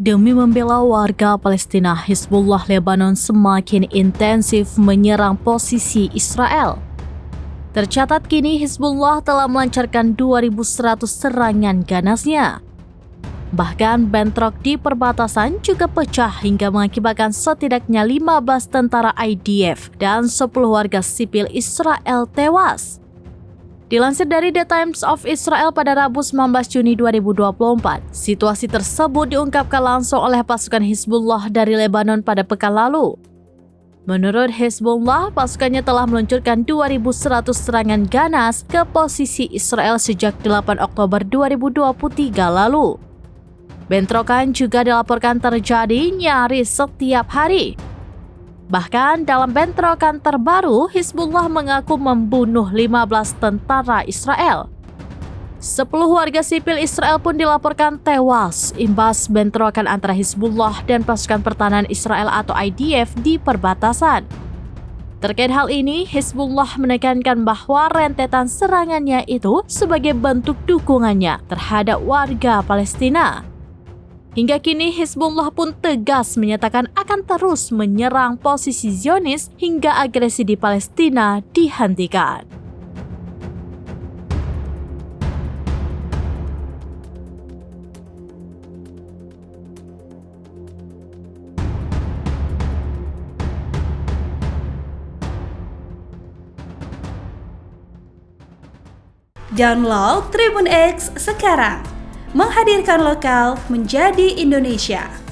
Demi membela warga Palestina, Hizbullah Lebanon semakin intensif menyerang posisi Israel. Tercatat kini Hizbullah telah melancarkan 2.100 serangan ganasnya. Bahkan bentrok di perbatasan juga pecah hingga mengakibatkan setidaknya 15 tentara IDF dan 10 warga sipil Israel tewas. Dilansir dari The Times of Israel pada Rabu 19 Juni 2024, situasi tersebut diungkapkan langsung oleh pasukan Hizbullah dari Lebanon pada pekan lalu. Menurut Hizbullah, pasukannya telah meluncurkan 2.100 serangan ganas ke posisi Israel sejak 8 Oktober 2023 lalu. Bentrokan juga dilaporkan terjadi nyaris setiap hari. Bahkan dalam bentrokan terbaru, Hizbullah mengaku membunuh 15 tentara Israel. 10 warga sipil Israel pun dilaporkan tewas imbas bentrokan antara Hizbullah dan pasukan pertahanan Israel atau IDF di perbatasan. Terkait hal ini, Hizbullah menekankan bahwa rentetan serangannya itu sebagai bentuk dukungannya terhadap warga Palestina. Hingga kini Hizbullah pun tegas menyatakan akan terus menyerang posisi Zionis hingga agresi di Palestina dihentikan. Download Tribun X sekarang, menghadirkan lokal menjadi Indonesia.